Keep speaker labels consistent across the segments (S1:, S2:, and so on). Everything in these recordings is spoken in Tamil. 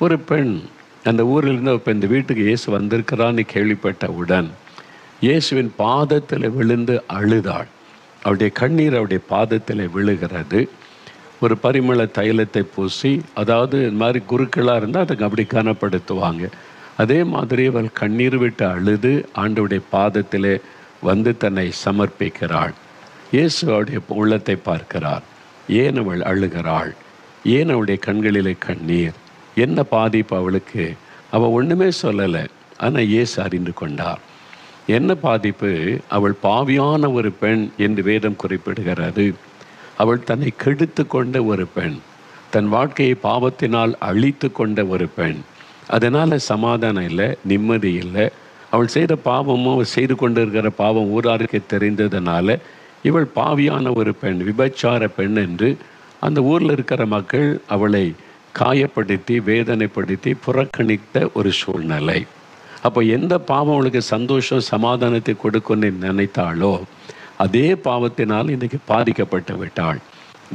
S1: ஒரு பெண் அந்த ஊரிலிருந்து இப்போ இந்த வீட்டுக்கு இயேசு வந்திருக்கிறான்னு கேள்விப்பட்டவுடன் இயேசுவின் பாதத்தில் விழுந்து அழுதாள். அவருடைய கண்ணீர் அவருடைய பாதத்தில் விழுகிறது. ஒரு பரிமள தைலத்தை பூசி, அதாவது இந்த மாதிரி குருக்களாக இருந்தால் அதுக்கு அப்படி கனப்படுத்துவாங்க. அதே மாதிரி அவள் கண்ணீர் விட்டு அழுது ஆண்டவருடைய பாதத்திலே வந்து தன்னை சமர்ப்பிக்கிறாள். இயேசு அவருடைய உள்ளத்தை பார்க்கிறார். ஏன் அவள் அழுகிறாள்? ஏன் அவளுடைய கண்களிலே கண்ணீர்? என்ன பாதிப்பு அவளுக்கு? அவள் ஒன்றுமே சொல்லலை. ஆனால் இயேசு அறிந்து கொண்டார். என்ன பாதிப்பு? அவள் பாவியான ஒரு பெண் என்று வேதம் குறிப்பிடுகிறது. அவள் தன்னை கெடுத்து கொண்ட ஒரு பெண், தன் வாழ்க்கையை பாவத்தினால் அழித்து கொண்ட ஒரு பெண். அதனால் சமாதானம் இல்லை, நிம்மதி இல்லை. அவள் செய்த பாவமும் அவள் செய்து கொண்டு இருக்கிற பாவம் ஊராருக்கு தெரிந்ததுனால இவள் பாவியான ஒரு பெண், விபச்சார பெண் என்று அந்த ஊரில் இருக்கிற மக்கள் அவளை காயப்படுத்தி வேதனைப்படுத்தி புறக்கணித்த ஒரு சூழ்நிலை. அப்போ எந்த பாவம் அவளுக்கு சந்தோஷம் சமாதானத்தை கொடுக்குன்னு நினைத்தாளோ அதே பாவத்தினால் இன்றைக்கி பாதிக்கப்பட்டு விட்டாள்.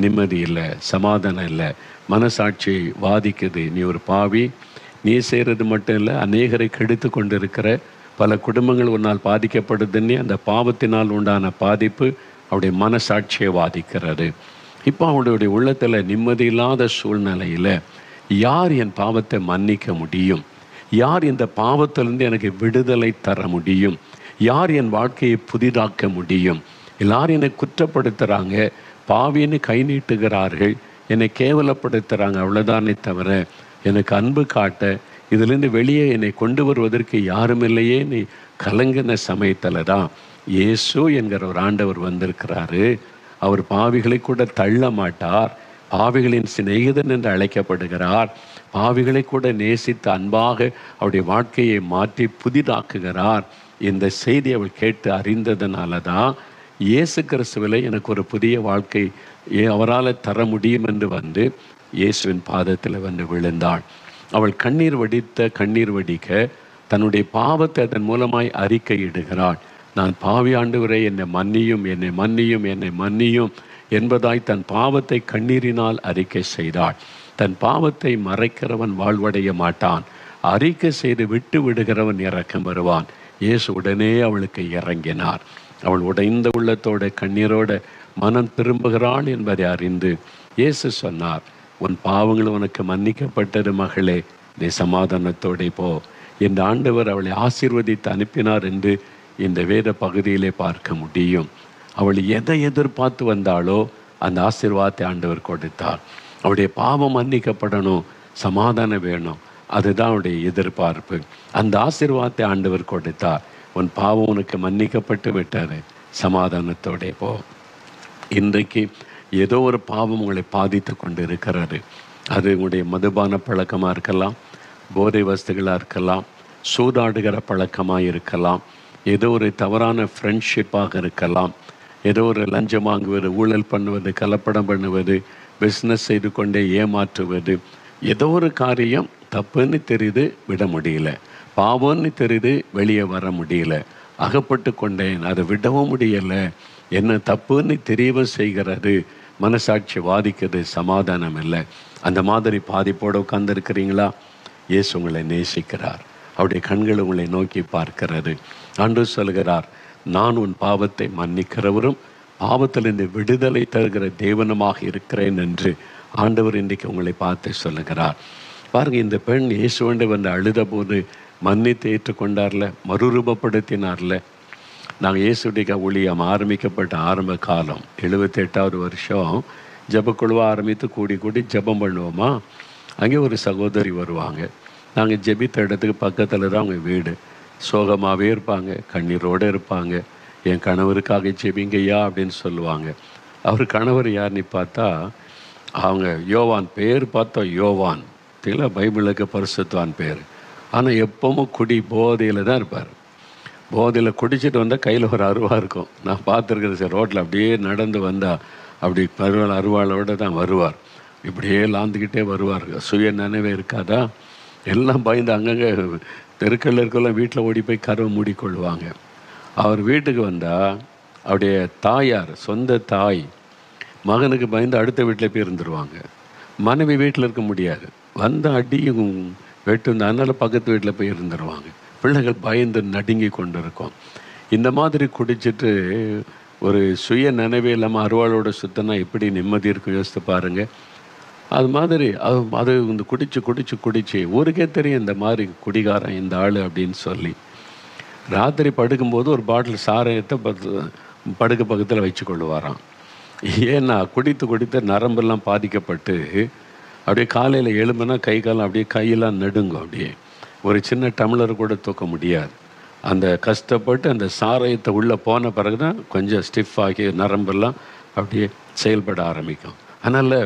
S1: நிம்மதி இல்லை, சமாதானம் இல்லை, மனசாட்சி வாதிக்குது. நீ ஒரு பாவி, நீ செய்கிறது மட்டும் இல்லை, அநேகரை கெடுத்து கொண்டு இருக்கிற பல குடும்பங்கள் உன்னால் பாதிக்கப்படுதுன்னே அந்த பாவத்தினால் உண்டான பாதிப்பு அவருடைய மனசாட்சியை வாதிக்கிறது. இப்போ அவளுடைய உள்ளத்தில் நிம்மதி இல்லாத சூழ்நிலையில் யார் என் பாவத்தை மன்னிக்க முடியும்? யார் இந்த பாவத்திலிருந்து எனக்கு விடுதலை தர முடியும்? யார் என் வாழ்க்கையை புதிதாக்க முடியும்? எல்லாரும் என்னை குற்றப்படுத்துகிறாங்க, பாவின்னு கை நீட்டுகிறார்கள், என்னை கேவலப்படுத்துகிறாங்க. அவ்வளோதானே தவிர எனக்கு அன்பு காட்ட இதிலிருந்து வெளியே என்னை கொண்டு வருவதற்கு யாரும் இல்லையே. நீ கலங்கின சமயத்தில் தான் இயேசு என்கிற ஒரு ஆண்டவர் வந்திருக்கிறாரு. அவர் பாவிகளை கூட தள்ள மாட்டார். பாவிகளின் சிநேகிதன் என்று அழைக்கப்படுகிறார். பாவிகளை கூட நேசித்து அன்பாக அவருடைய வாழ்க்கையை மாற்றி புதிதாக்குகிறார். இந்த செய்தி அவள் கேட்டு அறிந்ததுனால தான் இயேசு கிறிஸ்துவிலே எனக்கு ஒரு புதிய வாழ்க்கை அவரால் தர முடியும் என்று வந்து இயேசுவின் பாதத்தில் வந்து விழுந்தாள். அவள் கண்ணீர் வடிக்க தன்னுடைய பாவத்தை அதன் மூலமாய் அறிக்கையிடுகிறாள். நான் பாவி ஆண்டவரே, என்னை மன்னியும், என்னை மன்னியும், என்னை மன்னியும் என்பதாய் தன் பாவத்தை கண்ணீரினால் அறிக்கை செய்தாள். தன் பாவத்தை மறைக்கிறவன் வாழ்வடைய மாட்டான், அறிக்கை செய்து விட்டு விடுகிறவன் இரக்கம் வருவான். இயேசு உடனே அவளுக்கு இறங்கினார். அவள் உடைந்த உள்ளத்தோட கண்ணீரோட மனம் திரும்புகிறாள் என்பதை அறிந்து இயேசு சொன்னார், உன் பாவங்கள் உனக்கு மன்னிக்கப்பட்டது மகளே, நீ சமாதானத்தோടെ போ. இந்த ஆண்டவர் அவளை ஆசீர்வதித்து அனுப்பினார் என்று இந்த வேத பகுதியிலே பார்க்க முடியும். அவள் எதை எதிர்பார்த்து வந்தாளோ அந்த ஆசீர்வாதத்தை ஆண்டவர் கொடுத்தார். அவளுடைய பாவம் மன்னிக்கப்படணும், சமாதானம் வேணும், அதுதான் அவருடைய எதிர்பார்ப்பு. அந்த ஆசீர்வாதத்தை ஆண்டவர் கொடுத்தார். உன் பாவம் உனக்கு மன்னிக்கப்பட்டு விட்டாரு, சமாதானத்தோட போ. இன்றைக்கு ஏதோ ஒரு பாவம் உங்களை பாதித்து கொண்டு இருக்கிறது. அது உங்களுடைய மதுபான பழக்கமாக இருக்கலாம், போதை வஸ்துகளாக இருக்கலாம், சூதாடுகிற பழக்கமாக இருக்கலாம், ஏதோ ஒரு தவறான ஃப்ரெண்ட்ஷிப்பாக இருக்கலாம், ஏதோ ஒரு லஞ்சம் வாங்குவது, ஊழல் பண்ணுவது, கலப்படம் பண்ணுவது, பிஸ்னஸ் செய்து கொண்டே ஏமாற்றுவது, ஏதோ ஒரு காரியம் தப்புன்னு தெரியுது, விட முடியல, பாவம்னு தெரியுது, வெளியே வர முடியல, அகப்பட்டு கொண்டேன், அதை விடவும் முடியலை, என்ன தப்புன்னு தெரியவும் செய்கிறது, மனசாட்சி வாதிக்கிறது, சமாதானம் இல்லை. அந்த மாதிரி பாதிப்போடு உட்கார்ந்துருக்கிறீங்களா? இயேசு உங்களை நேசிக்கிறார். அவருடைய கண்கள் உங்களை நோக்கி பார்க்கிறது. ஆண்டவர் சொல்கிறார், நான் உன் பாவத்தை மன்னிக்கிறவரும் பாவத்திலிருந்து விடுதலை தருகிற தேவனுமாக இருக்கிறேன் என்று ஆண்டவர் இன்றைக்கு உங்களை பார்த்து சொல்லுகிறார். பாருங்கள், இந்த பெண் இயேசுவண்டை வந்து அழுத போது மன்னித்து ஏற்றுக்கொண்டார்ல, மறுரூபப்படுத்தினார்ல. நாங்கள் இயேசுடைய ஊழியம் ஆரம்பிக்கப்பட்ட ஆரம்ப காலம் 78வது வருஷம் ஜெபக்குழுவாக ஆரம்பித்து கூடி ஜெபம் பண்ணுவோமா. அங்கே ஒரு சகோதரி வருவாங்க. நாங்கள் ஜெபித்த இடத்துக்கு பக்கத்தில் தான் அவங்க வீடு. சோகமாகவே இருப்பாங்க, கண்ணீரோடு இருப்பாங்க. என் கணவருக்காக ஜெபிங்கய்யா அப்படின்னு சொல்லுவாங்க. அவர் கணவர் யாருன்னு பார்த்தா அவங்க யோவான், பேர் பார்த்தா யோவான் தெரியல, பைபிளுக்கு பரிசுத்தவான் பேர். ஆனால் எப்பவும் குடி போதையில் தான் இருப்பார். போதையில் குடிச்சிட்டு வந்தால் கையில் ஒரு அருவா இருக்கும். நான் பார்த்துருக்குறது சார், ரோட்டில் அப்படியே நடந்து வந்தால் அப்படி அருவாளோடு தான் வருவார். இப்படியே லாந்துக்கிட்டே வருவார். சுய நினைவே இருக்காதா, எல்லாம் பயந்து அங்கங்கே தெருக்களில் இருக்கலாம், வீட்டில் ஓடி போய் கதவை மூடிக்கொள்வாங்க. அவர் வீட்டுக்கு வந்தால் அவருடைய தாயார், சொந்த தாய், மகனுக்கு பயந்து அடுத்த வீட்டில் போய் இருந்துருவாங்க. மனைவி வீட்டில் இருக்க முடியாது, வந்த அடியும் வெட்டும், அதனால் பக்கத்து வீட்டில் போய் இருந்துருவாங்க. பிள்ளைகள் பயந்து நடுங்கி கொண்டு இருக்கும். இந்த மாதிரி குடிச்சிட்டு ஒரு சுய நினைவே இல்லாமல் அருவாளோட சுத்தினா எப்படி நிம்மதி இருக்கும் யோசித்து பாருங்கள். அது மாதிரி அது இந்த குடிச்சு ஊருக்கே தெரியும் இந்த மாதிரி குடிகாரன் இந்த ஆள் அப்படின்னு சொல்லி. ராத்திரி படுக்கும்போது ஒரு பாட்டில் சாராயத்தை படுக்க பக்கத்தில் வச்சு கொள்ளுவாராம். ஏன்னா குடித்து நரம்பெல்லாம் பாதிக்கப்பட்டு அப்படியே காலையில் எழும்புனா கை காலம் அப்படியே கையெல்லாம் நடுங்கும். அப்படியே ஒரு சின்ன டம்ளர் கூட தூக்க முடியாது. அந்த கஷ்டப்பட்டு அந்த சாராயத்தை உள்ளே போன பிறகு தான் கொஞ்சம் ஸ்டிஃப் ஆகி நரம்பெல்லாம் அப்படியே செயல்பட ஆரம்பிக்கும். அதனால்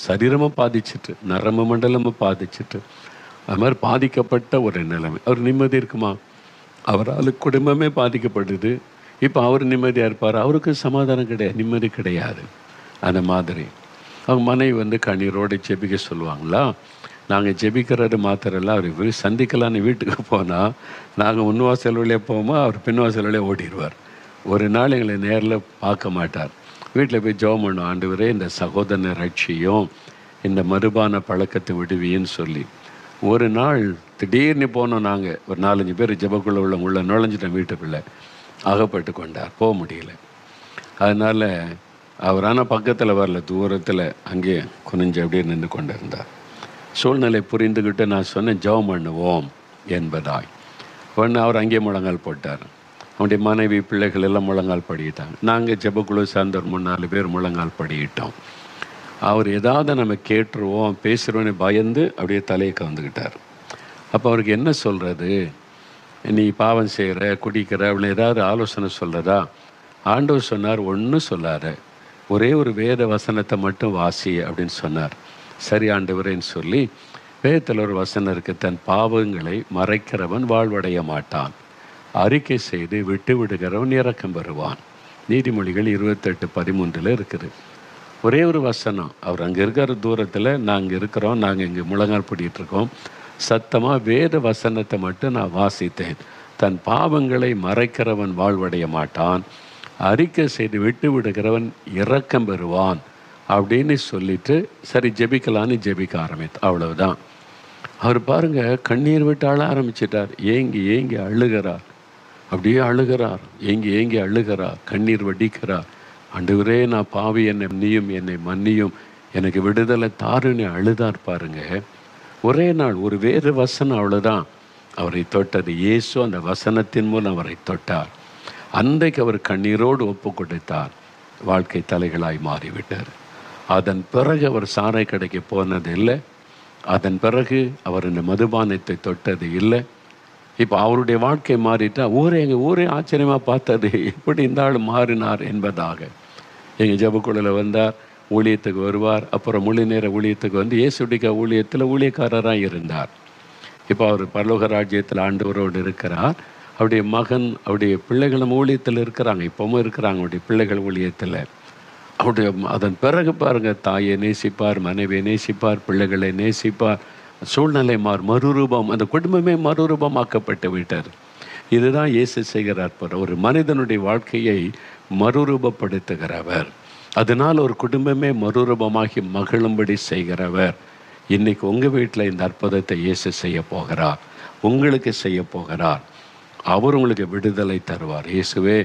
S1: சரீரமும் பாதிச்சுட்டு நரம்பு மண்டலமும் பாதிச்சுட்டு அது மாதிரி பாதிக்கப்பட்ட ஒரு நிலைமை. அவர் நிம்மதி இருக்குமா? அவரால் குடும்பமே பாதிக்கப்படுது. இப்போ அவர் நிம்மதியாக இருப்பார்? அவருக்கு சமாதானம் கிடையாது, நிம்மதி கிடையாது. அந்த மாதிரி அவங்க மனைவி கண்ணீரோடு ஜெபிக்க சொல்லுவாங்களா? நாங்கள் ஜெபிக்கிறது மாத்திரல்ல, அவர் சந்திக்கலான்னு வீட்டுக்கு போனால் நாங்கள் முன்வாசல் வழியாக போவோமா, அவர் பின்வாசல் வழியாக ஓடிடுவார். ஒரு நாள் எங்களை நேரில் பார்க்க மாட்டார். வீட்டில் போய் ஜெபம் பண்ணுவோம், ஆண்டவரே இந்த சகோதரனை ரட்சியும், இந்த மதுபான பழக்கத்தை விடுவின்னு சொல்லி. ஒரு நாள் திடீர்னு போனோம். நாங்கள் ஒரு 4-5 பேர் ஜெபக்குள்ளே உள்ள நுழைஞ்சிட்டோம். வீட்டுக்குள்ளே அகப்பட்டு கொண்டார், போக முடியல. அதனால் அவர் ஆனால் பக்கத்தில் வரல, தூரத்தில் அங்கேயே குனிஞ்சு அப்படியே நின்று கொண்டு இருந்தார். சூழ்நிலை புரிந்துக்கிட்டு நான் சொன்னேன் ஜெபம் பண்ணுவோம் என்பதாய். ஒன்று அவர் அங்கேயே முழங்கால் போட்டார். அவனுடைய மனைவி பிள்ளைகள் எல்லாம் முழங்கால் படிக்கிட்டாங்க. நாங்கள் ஜெபக்குழு சார்ந்த ஒரு 3-4 பேர் முழங்கால் படிக்கிட்டோம். அவர் ஏதாவது நம்ம கேட்டுருவோம் பேசுகிறோன்னு பயந்து அப்படியே தலையை கவுந்துக்கிட்டார். அப்போ அவருக்கு என்ன சொல்கிறது? நீ பாவம் செய்கிற, குடிக்கிற, அப்படின்னு ஏதாவது ஆலோசனை சொல்கிறதா? ஆண்டவர் சொன்னார், ஒன்றும் சொல்லாத, ஒரே ஒரு வேத வசனத்தை மட்டும் வாசி அப்படின்னு சொன்னார். சரி ஆண்டவரேன்னு சொல்லி வேதத்தில் ஒரு வசனம் இருக்குது, தன் பாவங்களை மறைக்கிறவன் வாழ்வடைய மாட்டான், அறிக்கை செய்து விட்டு விடுகிறவன் இரக்கம் பெறுவான். நீதிமொழிகள் 28:13 இருக்குது. ஒரே ஒரு வசனம். அவர் அங்கே இருக்கிற தூரத்தில் நாங்கள் இருக்கிறோம், நாங்கள் இங்கே முழங்கால் பிடிக்கிட்டுருக்கோம். சத்தமாக வேத வசனத்தை மட்டும் நான் வாசித்தேன். தன் பாவங்களை மறைக்கிறவன் வாழ்வடைய மாட்டான், அறிக்கை செய்து விட்டு விடுகிறவன் இரக்கம் பெறுவான் அப்படின்னு சொல்லிட்டு சரி ஜெபிக்கலான்னு ஜெபிக்க ஆரம்பித்து. அவ்வளவுதான். அவர் பாருங்கள் கண்ணீர் விட்டு அழ ஆரம்பிச்சிட்டார். ஏங்கி அழுகிறார். அப்படியே அழுகிறார், ஏங்கி அழுகிறார், கண்ணீர் வடிக்கிறார். ஆண்டவரே நான் பாவி, என்னை மன்னியும், எனக்கு விடுதலை தாருன்னு அழுதார் பாருங்க. ஒரே நாள் ஒரு வேறு வசனம் அவ்வளோதான் அவரை தொட்டது. இயேசு அந்த வசனத்தின் மூலம் அவரை தொட்டார். அன்றைக்கு அவர் கண்ணீரோடு ஒப்பு கொடுத்தார். வாழ்க்கை தலைகளாய் மாறிவிட்டார். அதன் பிறகு அவர் சாரை கடைக்கு போனது இல்லை. அதன் பிறகு அவர் இந்த மதுபானத்தை தொட்டது இல்லை. இப்போ அவருடைய வாழ்க்கை மாறிட்டா எங்கள் ஊரே ஆச்சரியமாக பார்த்தது, எப்படி இந்த ஆள் மாறினார் என்பதாக. எங்கள் ஜெபக்குழுவில் வந்தார், ஊழியத்துக்கு வருவார். அப்புறம் முழு நேர ஊழியத்துக்கு இயேசுடிக்க ஊழியத்தில் ஊழியக்காரராக இருந்தார். இப்போ அவர் பரலோக ராஜ்யத்தில் ஆண்டவரோடு இருக்கிறார். அவருடைய மகன், அவருடைய பிள்ளைகளும் ஊழியத்தில் இருக்கிறாங்க, இப்போவும் இருக்கிறாங்க அவருடைய பிள்ளைகள் ஊழியத்தில். அவருடைய அதன் பிறகு பாருங்கள், தாயை நேசிப்பார், மனைவியை நேசிப்பார், பிள்ளைகளை நேசிப்பார். சூழ்நிலை மறுரூபம், அந்த குடும்பமே மறுரூபமாக்கப்பட்டு விட்டார். இதுதான் இயேசு செய்கிறார். ஒரு மனிதனுடைய வாழ்க்கையை மறுரூபப்படுத்துகிறவர், அதனால் ஒரு குடும்பமே மறுரூபமாகி மகிழும்படி செய்கிறவர். இன்னைக்கு உங்கள் வீட்டில் இந்த அற்புதத்தை இயேசு செய்ய போகிறார், உங்களுக்கு செய்ய போகிறார். அவர் உங்களுக்கு விடுதலை தருவார். இயேசுவே,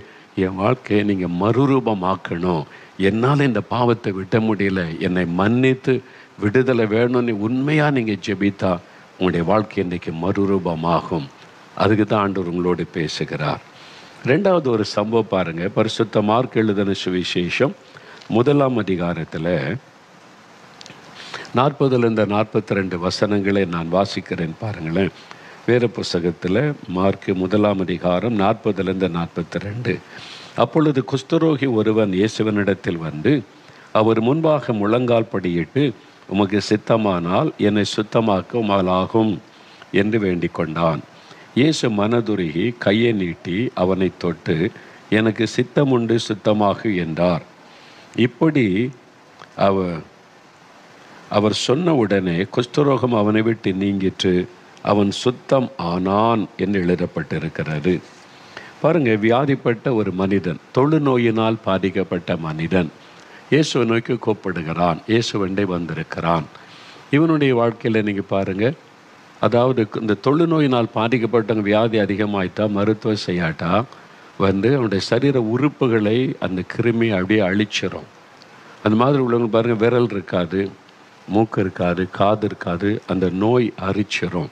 S1: என் வாழ்க்கையை நீங்கள் மறுரூபமாக்கணும், என்னால் இந்த பாவத்தை விட முடியல, என்னை மன்னித்து விடுதலை வேணும்னு உண்மையாக நீங்கள் ஜெபித்தா உங்களுடைய வாழ்க்கை இன்றைக்கு மறுரூபமாகும். அதுக்கு தான் ஆண்டவர் உங்களோடு பேசுகிறார். ரெண்டாவது ஒரு சம்பவம் பாருங்கள். பரிசுத்த மார்க் எழுதின சுவிசேஷம் 1ஆம் அதிகாரத்தில் 40-42 வசனங்களை நான் வாசிக்கிறேன் பாருங்களேன். வேறு புஸ்தகத்தில் மார்க் 1ஆம் அதிகாரம் 40-42. அப்பொழுது குஷ்டரோகி ஒருவன் இயேசுவனிடத்தில் வந்து அவர் முன்பாக முழங்கால் படியிட்டு, உமக்கு சித்தமானால் என்னை சுத்தமாக்க உமாலாகும் என்று வேண்டிக் கொண்டான். இயேசு மனதுருகி கையை நீட்டி அவனை தொட்டு, எனக்கு சித்தமுண்டு, சுத்தமாகு என்றார். இப்படி அவர் சொன்ன உடனே குஷ்டரோகம் அவனை விட்டு நீங்கிற்று, அவன் சுத்தம் ஆனான் என்று எழுதப்பட்டிருக்கிறது. பாருங்க, வியாதிப்பட்ட ஒரு மனிதன், தொழுநோயினால் பாதிக்கப்பட்ட மனிதன் இயேசுவை நோக்கி கூப்பிடுகிறான். இயேசுவண்டை வந்திருக்கிறான். இவனுடைய வாழ்க்கையில் நீங்கள் பாருங்கள், அதாவது இந்த தொழுநோயினால் பாதிக்கப்பட்டவங்க வியாதி அதிகமாயிட்டா மருத்துவம் செய்யாட்டா அவனுடைய சரீர உறுப்புகளை அந்த கிருமி அப்படியே அழிச்சிடும். அந்த மாதிரி உள்ளவங்க பாருங்கள், விரல் இருக்காது, மூக்கு இருக்காது, காது இருக்காது, அந்த நோய் அரிச்சிரும்.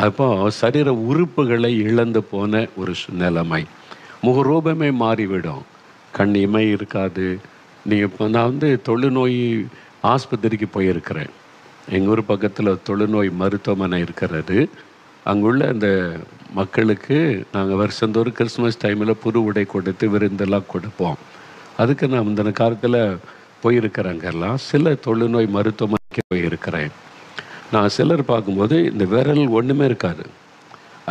S1: அப்போ சரீர உறுப்புகளை இழந்து போன ஒரு நிலைமை, முகரூபமே மாறிவிடும், கண் இமை இருக்காது. நீங்கள் இப்போ நான் தொழுநோய் ஆஸ்பத்திரிக்கு போயிருக்கிறேன். எங்கள் ஊர் பக்கத்தில் தொழுநோய் மருத்துவமனை இருக்கிறது. அங்குள்ள அந்த மக்களுக்கு நாங்கள் வருஷந்தோறும் கிறிஸ்மஸ் டைமில் புது உடை கொடுத்து விருந்தெல்லாம் கொடுப்போம். அதுக்கு நான் இந்த காலத்தில் போயிருக்கிறேங்கெல்லாம் சில தொழுநோய் மருத்துவமனைக்கு போயிருக்கிறேன். நான் சிலர் பார்க்கும்போது இந்த விரல் ஒன்றுமே இருக்காது,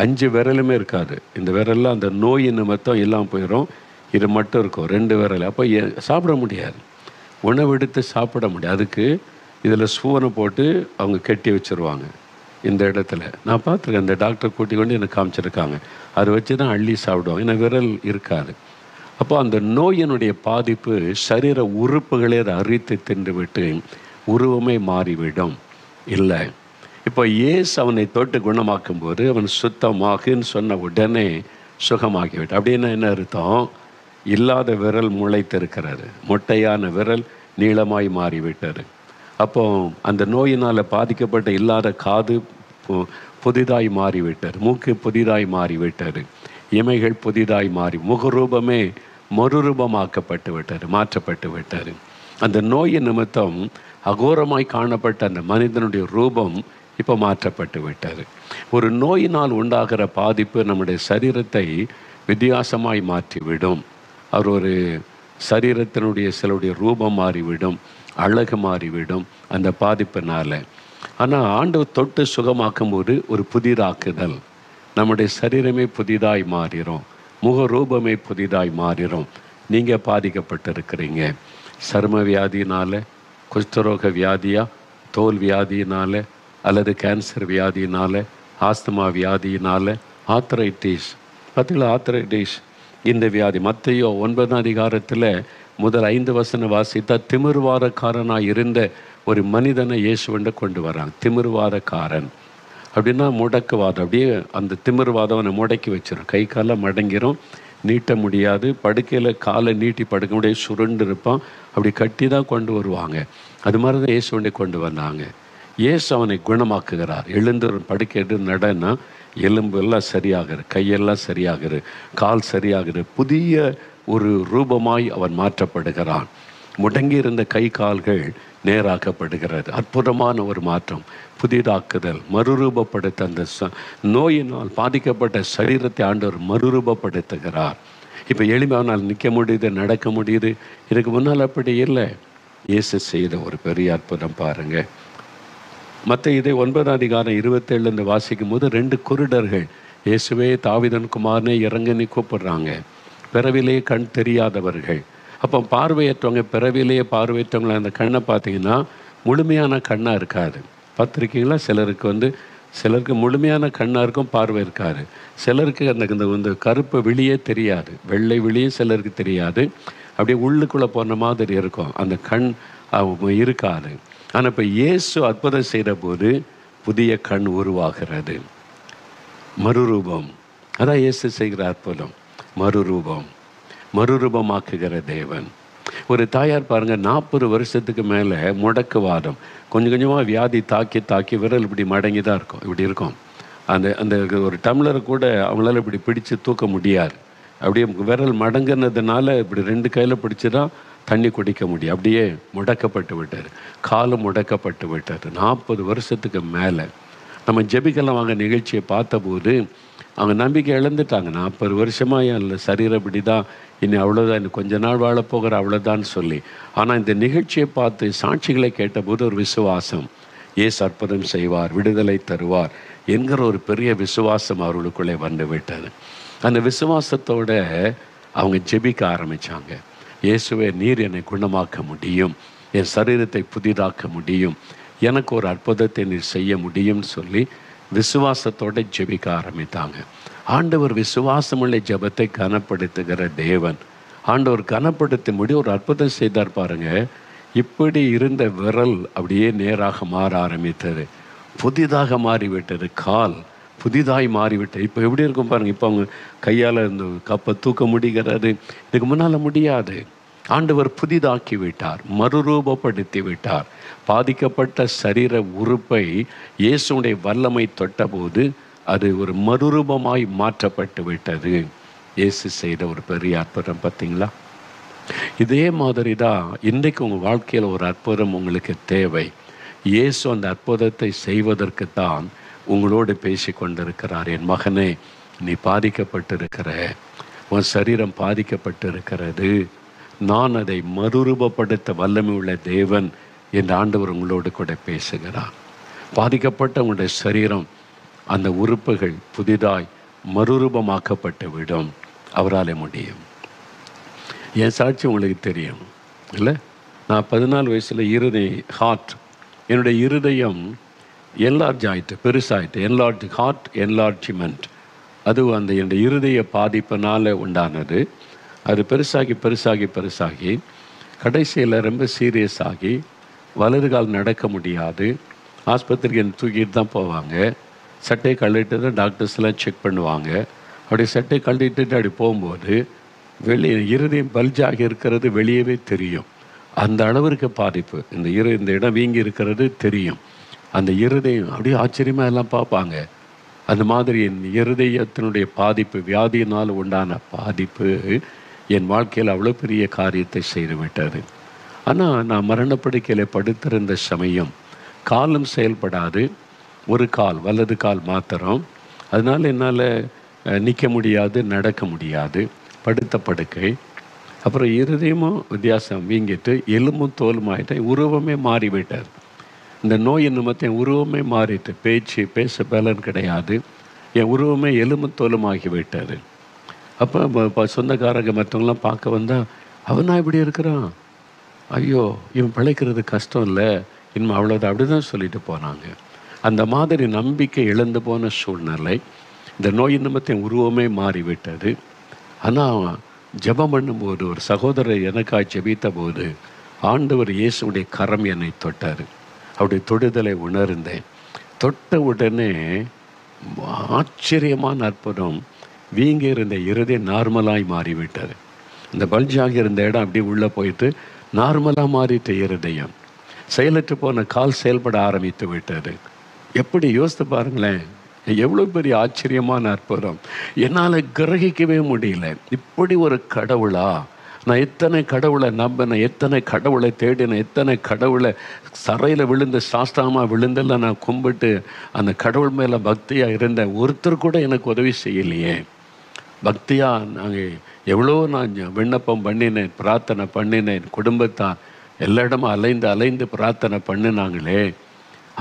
S1: 5 விரலுமே இருக்காது. இந்த விரலில் அந்த நோய் நிமித்தம் எல்லாம் போயிடும், இது மட்டும் இருக்கும் 2 விரல். அப்போ சாப்பிட முடியாது, உணவு எடுத்து சாப்பிட முடியாது. அதுக்கு இதில் ஸ்பூனை போட்டு அவங்க கட்டி வச்சுருவாங்க. இந்த இடத்துல நான் பார்த்துருக்கேன், இந்த டாக்டர் கூட்டி கொண்டு எனக்கு காமிச்சிருக்காங்க. அதை வச்சு தான் அள்ளி சாப்பிடுவாங்க, ஏன்னா விரல் இருக்காது. அப்போ அந்த நோயினுடைய பாதிப்பு சரீர உறுப்புகளே அதை அரித்து தின்று விட்டு உருவமே மாறிவிடும். இல்லை, இப்போ இயேசு அவனை தொட்டு குணமாக்கும் போது அவன் சுத்தமாகுன்னு சொன்ன உடனே சுகமாகிவிட்டு. அப்படின்னா என்ன அர்த்தம்? இல்லாத விரல் முளைத்திருக்கிறது, மொட்டையான விரல் நீளமாய் மாறிவிட்டது. அப்போ அந்த நோயினால் பாதிக்கப்பட்ட இல்லாத காது புதிதாய் மாறிவிட்டது, மூக்கு புதிதாய் மாறிவிட்டது, இமைகள் புதிதாய் மாறி முகரூபமே மறுரூபமாக்கப்பட்டு விட்டது, மாற்றப்பட்டு விட்டது. அந்த நோயின் நிமித்தம் அகோரமாய் காணப்பட்ட அந்த மனிதனுடைய ரூபம் இப்போ மாற்றப்பட்டு விட்டது. ஒரு நோயினால் உண்டாகிற பாதிப்பு நம்முடைய சரீரத்தை வித்தியாசமாய் மாற்றிவிடும். அவர் ஒரு சரீரத்தினுடைய சிலருடைய ரூபம் மாறிவிடும், அழகு மாறிவிடும் அந்த பாதிப்பினால். ஆனால் ஆண்டவர் தொட்டு சுகமாக்கும் போது ஒரு புதிதாக்குதல், நம்முடைய சரீரமே புதிதாய் மாறிடும், முகரூபமே புதிதாய் மாறிடும். நீங்கள் பாதிக்கப்பட்டிருக்கிறீங்க சர்ம வியாதியினால், குஷ்டரோக வியாதியா, தோல் வியாதியினால், அல்லது கேன்சர் வியாதியினால், ஆஸ்துமா வியாதியினால், ஆர்த்ரைட்டிஸ். பார்த்தீங்களா, ஆர்த்ரைட்டிஸ் இந்த வியாதி மத்தேயு 9ஆம் அதிகாரத்தில் முதல் 5 வசனம் வாசித்தா திமிர்வாதக்காரனாக இருந்த ஒரு மனிதனை இயேசுவண்ட கொண்டு வராங்க. திமிர்வாதக்காரன் அப்படின்னா முடக்குவாதம், அப்படியே அந்த திமிர்வாதம் அவனை முடக்கி வச்சிடும், கை காலை மடங்கிரும், நீட்ட முடியாது, படுக்கையில் காலை நீட்டி படுக்க முடியாது, சுருண்டு இருப்பான், அப்படி கட்டி தான் கொண்டு வருவாங்க. அது மாதிரி தான் இயேசுவண்டை கொண்டு வந்தாங்க. இயேசு அவனை குணமாக்குகிறார். எழுந்து படுக்கை நடனா எலும்பு எல்லாம் சரியாகிற, கையெல்லாம் சரியாகிற, கால் சரியாகிற, புதிய ஒரு ரூபமாய் அவன் மாற்றப்படுகிறான். முடங்கி இருந்த கை கால்கள் நேராக்கப்படுகிறது. அற்புதமான ஒரு மாற்றம், புதிதாக்குதல், மறுரூபப்படுத்த அந்த நோயினால் பாதிக்கப்பட்ட சரீரத்தை ஆண்டவர் மறுரூபப்படுத்துகிறார். இப்போ எளிமையானால் நிற்க முடியுது, நடக்க முடியுது. இதுக்கு முன்னால் அப்படி இல்லை. இயேசு செய்த ஒரு பெரிய அற்புதம் பாருங்கள். மற்ற இதை 9ஆம் அதிகாரம் 27 வாசிக்கும் போது 2 குருடர்கள் இயேசுவே தாவீதின் குமாரனே இறங்கன்னு கூப்பிடுறாங்க. பிறவிலே கண் தெரியாதவர்கள். அப்போ பார்வையற்றவங்க, பிறவிலேயே பார்வையற்றவங்களை அந்த கண்ணை பார்த்தீங்கன்னா முழுமையான கண்ணாக இருக்காது. பார்த்துருக்கீங்களா? சிலருக்கு முழுமையான கண்ணாக இருக்கும், பார்வை இருக்காது. சிலருக்கு அந்த கருப்பு விழியே தெரியாது, வெள்ளை விழியே சிலருக்கு தெரியாது, அப்படியே உள்ளுக்குள்ளே போன மாதிரி இருக்கும், அந்த கண் இருக்காது. ஆனால் இப்போ இயேசு அற்புதம் செய்கிற போது புதிய கண் உருவாகிறது, மறுரூபம். அதான் இயேசு செய்கிற அற்புதம், மறுரூபமாக்குகிற தேவன். ஒரு தாயார் பாருங்கள், 40 வருஷத்துக்கு மேலே முடக்குவாதம், கொஞ்சம் கொஞ்சமாக வியாதி தாக்கி விரல் இப்படி மடங்கி தான் இருக்கும், இப்படி இருக்கும். அந்த ஒரு டம்ளரை கூட அவங்களால இப்படி பிடிச்சு தூக்க முடியாது. அப்படியே விரல் மடங்குனதுனால இப்படி 2 கையில் பிடிச்சி தான் தண்ணி குடிக்க முடியும். அப்படியே முடக்கப்பட்டு விட்டார், காலம் முடக்கப்பட்டு விட்டார். 40 வருஷத்துக்கு மேலே நம்ம ஜெபிக்கலாம் வாங்க நிகழ்ச்சியை பார்த்தபோது அவங்க நம்பிக்கை இழந்துட்டாங்க. 40 வருஷமாக இல்லை சரீரம் இப்படி தான், இனி அவ்வளோதான், இன்னும் கொஞ்ச நாள் வாழப்போகிற அவ்வளோதான் சொல்லி. ஆனால் இந்த நிகழ்ச்சியை பார்த்து சாட்சிகளை கேட்டபோது ஒரு விசுவாசம், இயேசு அற்புதம் செய்வார், விடுதலை தருவார் என்கிற ஒரு பெரிய விசுவாசம் அவர்களுக்குள்ளே வந்து விட்டது. அந்த விசுவாசத்தோட அவங்க ஜெபிக்க ஆரம்பித்தாங்க. இயேசுவே, நீர் என்னை குணமாக்க முடியும், என் சரீரத்தை புதிதாக்க முடியும், எனக்கு ஒரு அற்புதத்தை நீர் செய்ய முடியும்னு சொல்லி விசுவாசத்தோடு ஜெபிக்க ஆரம்பித்தாங்க. ஆண்டவர் விசுவாசமுள்ள ஜெபத்தை கனப்படுத்துகிற தேவன். ஆண்டவர் கனப்படுத்த முடியும் ஒரு அற்புதம் செய்தார் பாருங்க. இப்படி இருந்த விரல் அப்படியே நேராக மாற ஆரம்பித்தது, புதிதாக மாறிவிட்டது. கால் புதிதாய் மாறிவிட்டது. இப்போ எப்படி இருக்கும் பாருங்கள். இப்போ அவங்க கையால் இந்த கப்பை தூக்க முடிகிறது, இதுக்கு முன்னால் முடியாது. ஆண்டவர் புதிதாக்கி விட்டார், மறுரூபப்படுத்தி விட்டார். பாதிக்கப்பட்ட சரீர உறுப்பை இயேசுடைய வல்லமை தொட்டபோது அது ஒரு மறுரூபமாய் மாற்றப்பட்டு விட்டது. இயேசு செய்த ஒரு பெரிய அற்புதம் பார்த்தீங்களா? இதே மாதிரி தான் இன்றைக்கு உங்கள் வாழ்க்கையில் ஒரு அற்புதம் உங்களுக்கு தேவை. இயேசு அந்த அற்புதத்தை செய்வதற்குத்தான் உங்களோடு பேசி கொண்டிருக்கிறார். என் மகனே, நீ பாதிக்கப்பட்டிருக்கிற, உன் சரீரம் பாதிக்கப்பட்டிருக்கிறது, நான் அதை மறுரூபப்படுத்த வல்லமை உள்ள தேவன் என்று ஆண்டவர் உங்களோடு கூட பேசுகிறார். பாதிக்கப்பட்ட உங்களுடைய சரீரம், அந்த உறுப்புகள் புதிதாய் மறுரூபமாக்கப்பட்டு விடும். அவரால் முடியும். என் சாட்சி உங்களுக்கு தெரியும் இல்லை? நான் 14 வயசில் என்னுடைய இருதயம் என்லார்ஜ் ஆகிட்டு, பெருசாகிட்டு. ஹார்ட் என்லார்ஜ்மெண்ட், அது அந்த என்னுடைய இருதய பாதிப்பினால் உண்டானது. அது பெருசாகி கடைசியில் ரொம்ப சீரியஸ் ஆகி வலது கால் நடக்க முடியாது. ஆஸ்பத்திரிக்கு என்னை தூக்கிட்டு தான் போவாங்க. சட்டையை கழட்டிட்டு தான் டாக்டர்ஸ்லாம் செக் பண்ணுவாங்க. அப்படி சட்டையை கழட்டிட்டு அப்படி போகும்போது வெளியே இருதயம் பல்ஜாகி இருக்கிறது வெளியவே தெரியும். அந்த அளவிற்கு பாதிப்பு. இந்த இடம் வீங்கி இருக்கிறது தெரியும். அந்த இருதயம் அப்படியே ஆச்சரியமாக எல்லாம் பார்ப்பாங்க. அந்த மாதிரி என் இருதயத்தினுடைய பாதிப்பு, வியாதியினால் உண்டான பாதிப்பு என் வாழ்க்கையில் அவ்வளோ பெரிய காரியத்தை செய்துவிட்டது. ஆனால் நான் மரணப்படுக்கையில் படுத்திருந்த சமயம் காலும் செயல்படாது, ஒரு கால், வலது கால் மாத்திரம். அதனால் என்னால் நிற்க முடியாது, நடக்க முடியாது, படுத்த படுக்கை. அப்புறம் இருதயமும் வித்தியாசம் வீங்கிட்டு எலும்பும் தோலும் ஆகிட்டேன். உருவமே மாறிவிட்டார். இந்த நோய் நிமித்தம் என் உருவமே மாறிட்டு, பேச பலன் கிடையாது. என் உருவமே எலும்பும் தோலும் ஆகிவிட்டார். அப்போ சொந்தக்காரங்க மற்றவங்களாம் பார்க்க வந்தால், அவனா இப்படி இருக்கிறான், ஐயோ இவன் பிழைக்கிறது கஷ்டம் இல்லை, இனிமே அவ்வளோதான், அப்படி தான் சொல்லிட்டு போனாங்க. அந்த மாதிரி நம்பிக்கை இழந்து போன சூழ்நிலை. இந்த நோய் நிமித்தம் உருவமே மாறிவிட்டது. ஆனால் ஜெபம் பண்ணும்போது, ஒரு சகோதரர் எனக்காய் ஜெபித்த போது ஆண்டவர் இயேசுடைய கரம் என்னை தொட்டார். அவருடைய தொடுதலை உணர்ந்தேன். தொட்ட உடனே ஆச்சரியமான அற்புதம். வீங்கி இருந்த இருதயம் நார்மலாய் மாறிவிட்டது. இந்த பல்ஜாக இருந்த இடம் அப்படியே உள்ளே போயிட்டு நார்மலாக மாறிட்ட இருதயம். செயலற்று போன கால் செயல்பட ஆரம்பித்து விட்டது. எப்படி யோசித்து பாருங்களேன், எவ்வளோ பெரிய ஆச்சரியமான அற்புதம். என்னால் கிரகிக்கவே முடியல. இப்படி ஒரு கடவுளா? நான் எத்தனை கடவுளை நம்பினேன், எத்தனை கடவுளை தேடினேன், எத்தனை கடவுளை சரையில் விழுந்து சாஸ்தாமாக விழுந்தெல்லாம் நான் கும்பிட்டு அந்த கடவுள் மேலே பக்தியாக இருந்தேன். ஒருத்தர் கூட எனக்கு உதவி செய்யலையே. பக்தியாக நாங்கள் எவ்வளோ நான் விண்ணப்பம் பண்ணினேன், பிரார்த்தனை பண்ணினேன், குடும்பத்தான் எல்லா இடமும் அலைந்து பிரார்த்தனை பண்ணினாங்களே.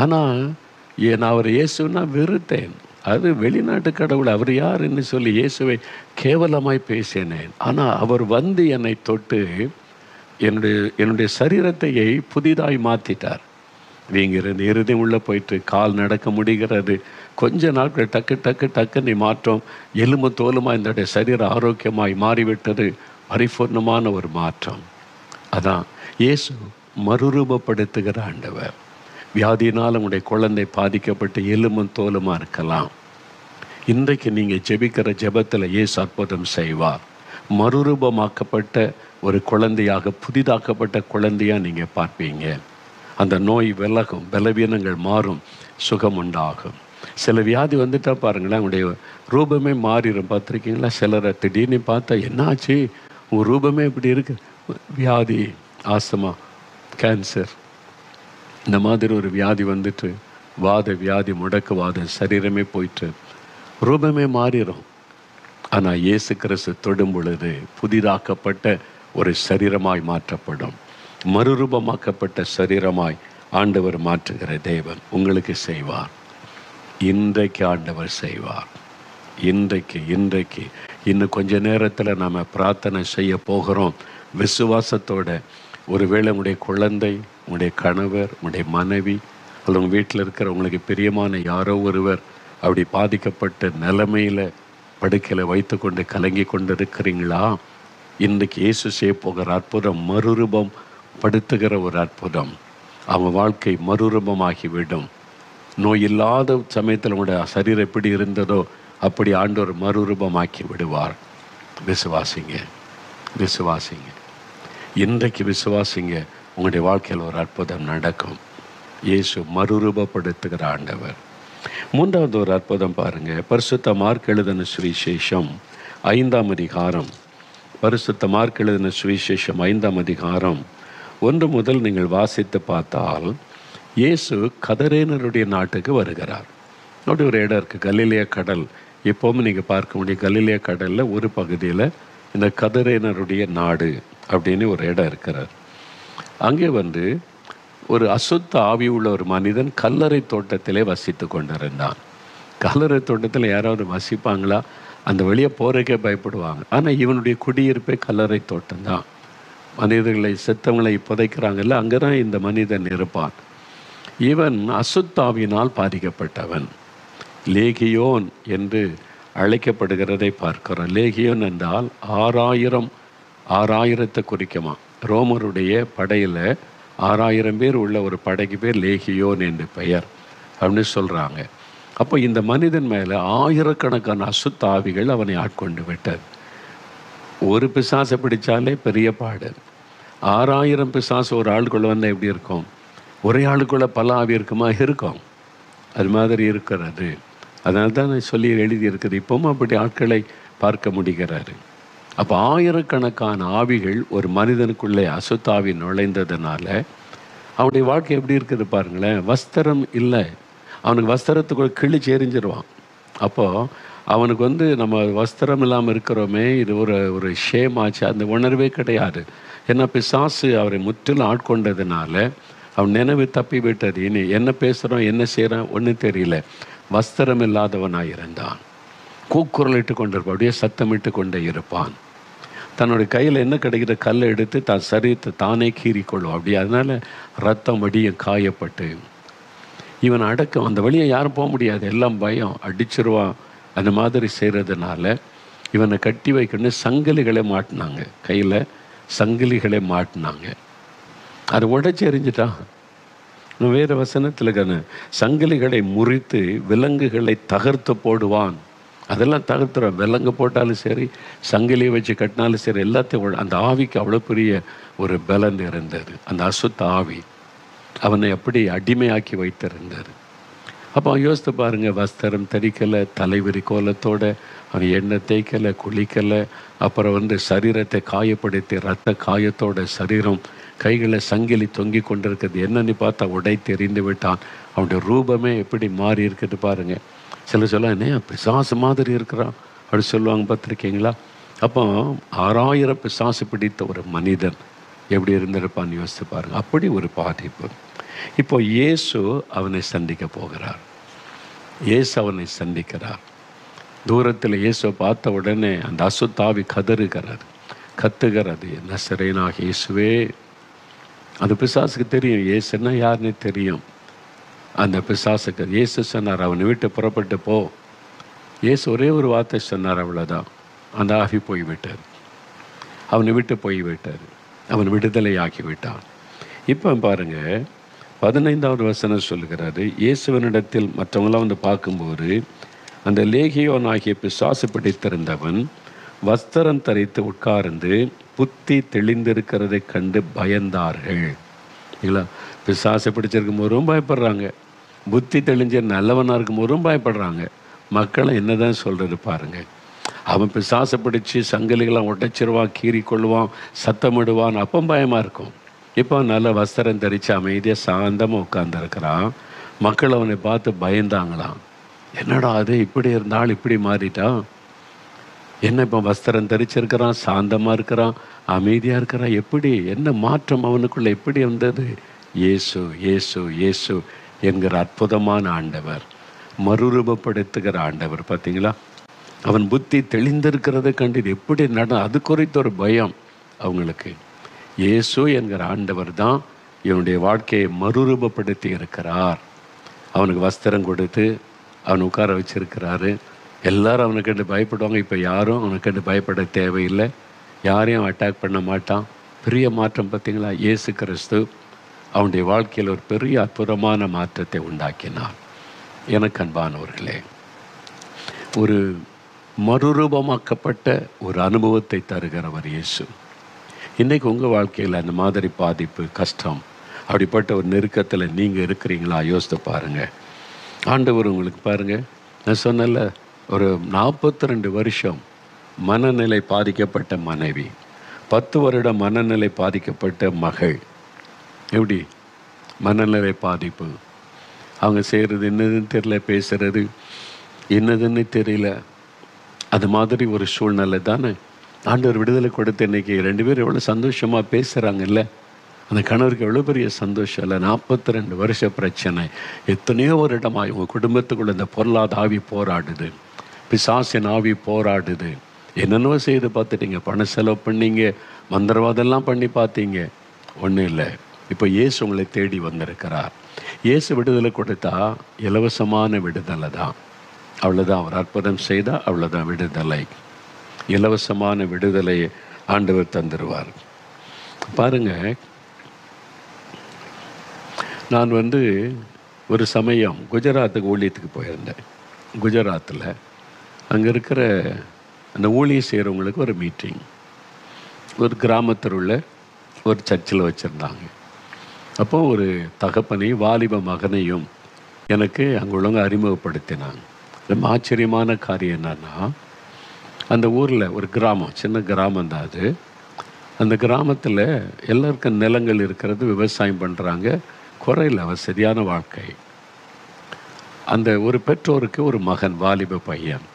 S1: ஆனால் நான் அவர் இயேசுன்னா வெறுத்தேன். அது வெளிநாட்டு கடவுள், அவர் யாருன்னு சொல்லி இயேசுவை கேவலமாய் பேசினேன். ஆனால் அவர் வந்து என்னை தொட்டு என்னுடைய சரீரத்தையை புதிதாய் மாற்றிட்டார். வீங்கிறது இருதயம் உள்ளே போயிட்டு கால் நடக்க முடிகிறது. கொஞ்ச நாட்கள் டக்குன்னு மாற்றம். எலும்பு தோலுமாக இந்த சரீரம் ஆரோக்கியமாய் மாறிவிட்டது. பரிபூர்ணமான ஒரு மாற்றம். அதான் இயேசு மறுரூபப்படுத்துகிற ஆண்டவர். வியாதியினால் உங்களுடைய குழந்தை பாதிக்கப்பட்டு எலும்பும் தோலுமாக இருக்கலாம். இன்றைக்கு நீங்கள் ஜெபிக்கிற ஜெபத்தில் இயேசு அற்புதம் செய்வார். மறுரூபமாக்கப்பட்ட ஒரு குழந்தையாக, புதிதாக்கப்பட்ட குழந்தையாக நீங்கள் பார்ப்பீங்க. அந்த நோய் விலகும், பலவீனங்கள் மாறும், சுகம் உண்டாகும். சில வியாதி வந்துட்டால் பாருங்களேன், உங்களுடைய ரூபமே மாறிடும். பார்த்துருக்கீங்களா? சிலரை திடீர்னு பார்த்தா என்னாச்சு, உங்கள் ரூபமே இப்படி இருக்கு. வியாதி, ஆஸ்துமா, கேன்சர், இந்த மாதிரி ஒரு வியாதி வந்துட்டு, வாத வியாதி, முடக்குவாதம், சரீரமே போயிட்டு ரூபமே மாறிடும். ஆனால் இயேசு கிறிஸ்து தொடும் பொழுது புதிதாக்கப்பட்ட ஒரு சரீரமாய் மாற்றப்படும். மறுரூபமாக்கப்பட்ட சரீரமாய் ஆண்டவர் மாற்றுகிற தேவன் உங்களுக்கு செய்வார். இன்றைக்கு ஆண்டவர் செய்வார். இன்றைக்கு இன்னும் கொஞ்ச நேரத்தில் நாம் பிரார்த்தனை செய்ய போகிறோம். விசுவாசத்தோட. ஒருவேளை உங்களுடைய குழந்தை, உங்களுடைய கணவர், உங்களுடைய மனைவி, அல்லது உங்கள் வீட்டில் இருக்கிற உங்களுக்கு பிரியமான யாரோ ஒருவர் அப்படி பாதிக்கப்பட்ட நிலைமையில் படுக்கையில் வைத்து கொண்டு கலங்கி கொண்டு இருக்கிறீங்களா? இன்றைக்கு இயேசு செய்ய போகிற அற்புதம் மறுரூபம் படுத்துகிற ஒரு அற்புதம். அவன் வாழ்க்கை மறுரூபமாகிவிடும். நோய் இல்லாத சமயத்தில் கூட சரீரம் எப்படி இருந்ததோ அப்படி ஆண்டவர் மறுரூபமாக்கி விடுவார். விசுவாசிங்க, விசுவாசிங்க. இன்றைக்கு விசுவாசிங்க, உங்களுடைய வாழ்க்கையில் ஒரு அற்புதம் நடக்கும். இயேசு மறுரூபப்படுத்துகிற ஆண்டவர். மூன்றாவது ஒரு அற்புதம் பாருங்க. பரிசுத்த மார்க் எழுதின சுவிசேஷம் 5ஆம் அதிகாரம். பரிசுத்த மார்க் எழுதின சுவிசேஷம் 5ஆம் அதிகாரம் 1 முதல் நீங்கள் வாசித்து பார்த்தால், இயேசு கதரேனருடைய நாட்டுக்கு வருகிறார். அப்படி ஒரு இடம் இருக்குது, கலிலேய கடல். எப்போவுமே நீங்கள் பார்க்க முடியும், கலிலேய கடலில் ஒரு பகுதியில் இந்த கதரேனருடைய நாடு அப்படின்னு ஒரு இடம் இருக்கிறார். அங்கே ஒரு அசுத்த ஆவி உள்ள ஒரு மனிதன் கல்லறை தோட்டத்திலே வசித்து கொண்டிருந்தான். கல்லறை தோட்டத்தில் யாராவது வசிப்பாங்களா? அந்த வெளியே போகிறக்கே பயப்படுவாங்க. ஆனால் இவனுடைய குடியிருப்பே கல்லறை தோட்டம்தான். மனிதர்களை செத்தவங்களை புதைக்கிறாங்கல்ல, அங்கே தான் இந்த மனிதன் இருப்பான். இவன் அசுத்தாவினால் பாதிக்கப்பட்டவன். லேகியோன் என்று அழைக்கப்படுகிறதை பார்க்கிறோம். லேகியோன் என்றால் 6000 குறிக்குமா. ரோமருடைய படையில் 6000 பேர் உள்ள ஒரு படைக்கு பேர் லேகியோன் என்று பெயர் அப்படின்னு சொல்கிறாங்க. அப்போ இந்த மனிதன் மேலே ஆயிரக்கணக்கான அசுத்தாவிகள் அவனை ஆட்கொண்டு விட்டது. ஒரு பிசாசை பிடிச்சாலே பெரிய பாடு. 6000 பிசாசு ஒரு ஆளுக்குள்ளே வந்தால் எப்படி இருக்கும்? ஒரே ஆளுக்குள்ளே பல ஆவி இருக்குமா? இருக்கும். அது மாதிரி இருக்கிறது. அதனால தான் நான் சொல்லி எழுதியிருக்குது. இப்போவும் அப்படி ஆட்களை பார்க்க முடிகிறாரு. அப்போ ஆயிரக்கணக்கான ஆவிகள் ஒரு மனிதனுக்குள்ளே அசுத்தாவி நுழைந்ததுனால அவனுடைய வாழ்க்கை எப்படி இருக்குது பாருங்களேன். வஸ்திரம் இல்லை, அவனுக்கு வஸ்திரத்துக்குள்ள கிழிச்சு எரிஞ்சிருவான். அப்போது அவனுக்கு நம்ம வஸ்திரம் இல்லாமல் இருக்கிறோமே, இது ஒரு ஷேமாச்சு, அந்த உணர்வே கிடையாது. ஏன்னா பிசாசு அவரை முற்றிலும் ஆட்கொண்டதுனால அவன் நினைவு தப்பி விட்டது. இனி என்ன பேசுகிறோம் என்ன செய்கிறான் ஒன்றும் தெரியல. வஸ்திரம் இல்லாதவனாக இருந்தான். கூக்குரலிட்டு கொண்டிருப்பான், அப்படியே சத்தமிட்டு கொண்டே இருப்பான். தன்னுடைய கையில் என்ன கிடைக்கிற கல்லை எடுத்து தான் சரீரத்தை தானே கீறிக்கொள்ளும். அப்படி அதனால் ரத்தம் வடியும், காயப்பட்டு இவன் அடக்கம். அந்த வழியை யாரும் போக முடியாது, எல்லாம் பயம், அடிச்சிருவான். அந்த மாதிரி செய்கிறதுனால இவனை கட்டி வைக்கணும்னு சங்கிலிகளை மாட்டினாங்க. கையில் சங்கிலிகளை மாட்டினாங்க. அதை உடைச்சி எறிஞ்சிட்டான். வேறு வசனத்தில் சங்கிலிகளை முறித்து விலங்குகளை தகர்த்து போடுவான். அதெல்லாம் தகர்த்துறான். விலங்கு போட்டாலும் சரி, சங்கிலியை வச்சு கட்டினாலும் சரி, எல்லாத்தையும். அந்த ஆவிக்கு அவ்வளோ பெரிய ஒரு பலன் இருந்தது. அந்த அசுத்த ஆவி அவனை அப்படி அடிமையாக்கி வைத்திருந்தார். அப்போ அவன் யோசித்து பாருங்கள், வஸ்திரம் தரிக்கலை, தலைவிரி கோலத்தோடு அவன் எண்ணெய் தேய்க்கலை, குளிக்கலை. அப்புறம் சரீரத்தை காயப்படுத்தி ரத்த காயத்தோட சரீரம், கைகளை சங்கிலி தொங்கி கொண்டிருக்கிறது. என்னன்னு பார்த்தா உடை தெரிந்து விட்டான். அவனுடைய ரூபமே எப்படி மாறி இருக்குது பாருங்கள். சில சொல்ல என்ன பிசாசு மாதிரி இருக்கிறான் அப்படி சொல்லுவாங்க, பார்த்துருக்கீங்களா? அப்போ 6000 பிசாசு பிடித்த ஒரு மனிதன் எப்படி இருந்திருப்பான்னு யோசித்து பாருங்கள். அப்படி ஒரு பாதிப்பு. இப்போ இயேசு அவனை சந்திக்க போகிறார். இயேசு அவனை சந்திக்கிறார். தூரத்தில் இயேசுவை பார்த்த உடனே அந்த அசுத்தாவி கத்துகிறது, நசரேயனாகிய இயேசுவே. அந்த பிசாசுக்கு தெரியும் இயேசுன்னா யாருன்னு தெரியும். அந்த பிசாசுக்கு இயேசு சொன்னார், அவனை விட்டு புறப்பட்டு போ. இயேசு ஒரே ஒரு வார்த்தை சொன்னார், அவ்வளோதான். அந்த ஆவி போய்விட்டார், அவனை விட்டு போய்விட்டார், அவன் விடுதலை ஆகிவிட்டான். இப்போ பாருங்கள், 15வது வசனம் சொல்லுகிறாரு, இயேசுவனிடத்தில் மற்றவங்களாம் பார்க்கும்போது அந்த லேகியோன் ஆகிய பிசாசு பிடித்திருந்தவன் வஸ்திரம் தரித்து உட்கார்ந்து புத்தி தெளிந்திருக்கிறதை கண்டு பயந்தார்கள். இல்லைங்களா? பிசாசை பிடிச்சிருக்கும் போதும் பயப்படுறாங்க, புத்தி தெளிஞ்ச நல்லவனாக இருக்கும் போதும் பயப்படுறாங்க. மக்களை என்ன தான் சொல்கிறது பாருங்கள். அவன் பிசாசை பிடிச்சி சங்கிலிகளாம் உடைச்சிருவான், கீறி கொள்ளுவான், சத்தமிடுவான், அப்போ பயமாக இருக்கும். இப்போ நல்ல வஸ்திரம் தரித்து அமைதியாக சாந்தமாக உட்கார்ந்துருக்கிறான். மக்கள் அவனை பார்த்து பயந்தாங்களாம். என்னடா அது, இப்படி இருந்தால் இப்படி மாறிட்டான், என்ன இப்போ வஸ்திரம் தரிச்சிருக்கிறான், சாந்தமாக இருக்கிறான், அமைதியாக இருக்கிறான், எப்படி என்ன மாற்றம் அவனுக்குள்ளே எப்படி வந்தது? இயேசு இயேசு இயேசு என்கிற அற்புதமான ஆண்டவர், மறுரூபப்படுத்துகிற ஆண்டவர். பார்த்தீங்களா? அவன் புத்தி தெளிந்திருக்கிறதை கண்டு எப்படி அது குறித்த ஒரு பயம் அவங்களுக்கு. இயேசு என்கிற ஆண்டவர் தான் இவனுடைய வாழ்க்கையை மறுரூபப்படுத்தி இருக்கிறார். அவனுக்கு வஸ்திரம் கொடுத்து அவனை உட்கார வச்சிருக்கிறாரு. எல்லாரும் அவனை கண்டு பயப்படுவாங்க. இப்போ யாரும் அவனை கண்டு பயப்பட தேவையில்லை. யாரையும் அட்டாக் பண்ண மாட்டான். பெரிய மாற்றம் பார்த்தீங்களா? இயேசு கிறிஸ்து அவனுடைய வாழ்க்கையில் ஒரு பெரிய அற்புதமான மாற்றத்தை உண்டாக்கினார். எனக்கு அன்பானவர்களே, ஒரு மறுரூபமாக்கப்பட்ட ஒரு அனுபவத்தை தருகிறவர் இயேசு. இன்றைக்கு உங்கள் வாழ்க்கையில் அந்த மாதிரி பாதிப்பு, கஷ்டம், அப்படிப்பட்ட ஒரு நெருக்கத்தில் நீங்கள் இருக்கிறீங்களா? யோசித்து பாருங்கள். ஆண்டவர் உங்களுக்கு பாருங்கள், நான் சொன்னல, ஒரு 42 வருஷம் மனநிலை பாதிக்கப்பட்ட மனைவி, 10 வருடம் மனநிலை பாதிக்கப்பட்ட மகள். எப்படி மனநிலை பாதிப்பு, அவங்க செய்கிறது என்னதுன்னு தெரியல, பேசுகிறது என்னதுன்னு தெரியல. அது மாதிரி ஒரு சூழ்நிலை தானே. ஆண்டவர் விடுதலை கொடுத்து இன்றைக்கி 2 பேரும் எவ்வளோ சந்தோஷமாக பேசுகிறாங்கல்ல. அந்த கணவருக்கு எவ்வளோ பெரிய சந்தோஷம் இல்லை. 42 வருஷ பிரச்சனை, எத்தனையோ வருடமாக உங்கள் குடும்பத்துக்குள்ள இந்த பொருளாதார ஆவி போராடுது, பிசாசின் ஆவி போராடுது. என்னென்னவோ செய்து பார்த்துட்டீங்க, பண செலவு பண்ணீங்க, மந்திரவாதெல்லாம் பண்ணி பார்த்தீங்க, ஒன்றும் இல்லை. இப்போ இயேசு உங்களை தேடி வந்திருக்கிறார். இயேசு விடுதலை கொடுத்தா இலவசமான விடுதலை தான், அவ்வளோதான். அவர் அற்புதம் செய்தால் அவ்வளோதான் விடுதலை. இலவசமான விடுதலையை ஆண்டவர் தந்துடுவார். பாருங்கள், நான் ஒரு சமயம் குஜராத்துக்கு ஊழியத்துக்கு போயிருந்தேன். குஜராத்தில் அங்கே இருக்கிற அந்த ஊழியம் செய்கிறவங்களுக்கு ஒரு மீட்டிங் ஒரு கிராமத்தில் உள்ள ஒரு சர்ச்சில் வச்சுருந்தாங்க. அப்போது ஒரு தகப்பனையும் வாலிப மகனையும் எனக்கு அங்கே உள்ளவங்க அறிமுகப்படுத்தினாங்க. ரொம்ப ஆச்சரியமான காரியம் என்னன்னா, அந்த ஊரில் ஒரு கிராமம், சின்ன கிராமம் தான் அது. அந்த கிராமத்தில் எல்லாருக்கும் நிலங்கள் இருக்கிறது, விவசாயம் பண்ணுறாங்க, குறையில வசதியான வாழ்க்கை. அந்த ஒரு பெற்றோருக்கு ஒரு மகன், வாலிப பையன்,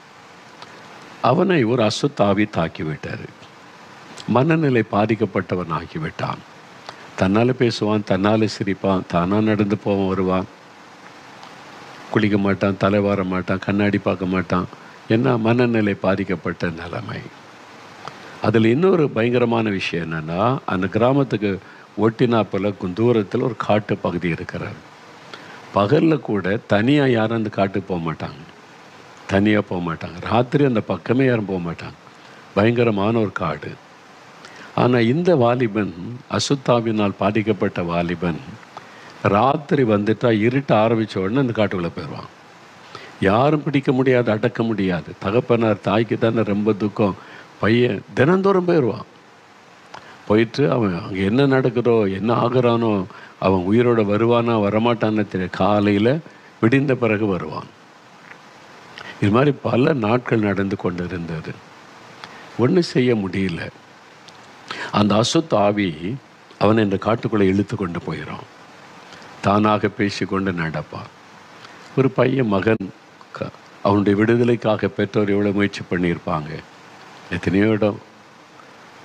S1: அவனை ஒரு அசுத்தாவி தாக்கிவிட்டார். மனநிலை பாதிக்கப்பட்டவன் ஆகிவிட்டான். தன்னால் பேசுவான், தன்னால் சிரிப்பான், தானாக நடந்து போவான், வருவான், குளிக்க மாட்டான், தலை வார மாட்டான், கண்ணாடி பார்க்க மாட்டான். என்ன மனநிலை பாதிக்கப்பட்ட நிலைமை. அதில் இன்னொரு பயங்கரமான விஷயம் என்னென்னா, அந்த கிராமத்துக்கு ஒட்டினாப்பில் தூரத்தில் ஒரு காட்டு பகுதி இருக்கிறார். பகலில் கூட தனியாக யாரும் அந்த காட்டுக்கு போக மாட்டாங்க, தனியாக போக மாட்டாங்க. ராத்திரி அந்த பக்கமே யாரும் போக மாட்டாங்க, பயங்கரமான ஒரு காடு. ஆனால் இந்த வாலிபன், அசுத்தாவினால் பாதிக்கப்பட்ட வாலிபன், ராத்திரி வந்துட்டால் இருட்ட ஆரம்பித்த உடனே அந்த காட்டுக்குள்ளே போயிடுவான். யாரும் பிடிக்க முடியாது, அடக்க முடியாது. தகப்பனார் தாய்க்கு தானே ரொம்ப துக்கம். பையன் தினந்தோறும் போயிடுவான். போயிட்டு அவன் அங்கே என்ன நடக்குதோ, என்ன ஆகுறானோ, அவன் உயிரோடு வருவானா வரமாட்டான்னு தெரியும். காலையில் விடிந்த பிறகு வருவான். இது மாதிரி பல நாட்கள் நடந்து கொண்டு இருந்தது. ஒன்றும் செய்ய முடியல. அந்த அசுத்த ஆவி அவனை இந்த காட்டுக்குள்ளே இழுத்து கொண்டு போயிடும். தானாக பேசி கொண்டு நடப்பான். ஒரு பையன், மகன், அவனுடைய விடுதலைக்காக பெற்றோர் எவ்வளோ முயற்சி பண்ணியிருப்பாங்க. எத்தனையோ இடம்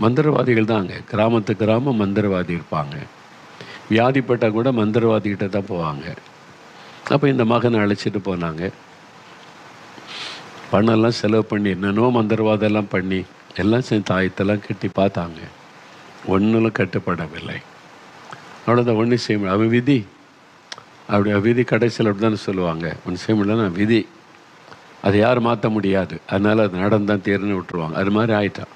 S1: மந்திரவாதிகள் தாங்க, கிராமத்து கிராமம் மந்திரவாதி இருப்பாங்க. வியாதிப்பட்டால் கூட மந்திரவாதிகிட்ட தான் போவாங்க. அப்போ இந்த மகனை அழைச்சிட்டு போனாங்க. பணம்லாம் செலவு பண்ணி என்னென்னோ மந்திரவாதெல்லாம் பண்ணி எல்லாம் சேர்ந்து தாயத்தெல்லாம் கட்டி பார்த்தாங்க. ஒன்றும் கட்டுப்படவில்லை. அவ்வளோதான், ஒன்றும் செய்ய முடியும். அவன் விதி, அப்படி விதி கடைசியில் அப்படி தானே சொல்லுவாங்க. ஒன்று செய்ய முடியலன்னா விதி, அதை யாரும் மாற்ற முடியாது, அதனால் அது நடந்தான் தீர்னு விட்டுருவாங்க. அது மாதிரி ஆயிட்டான்.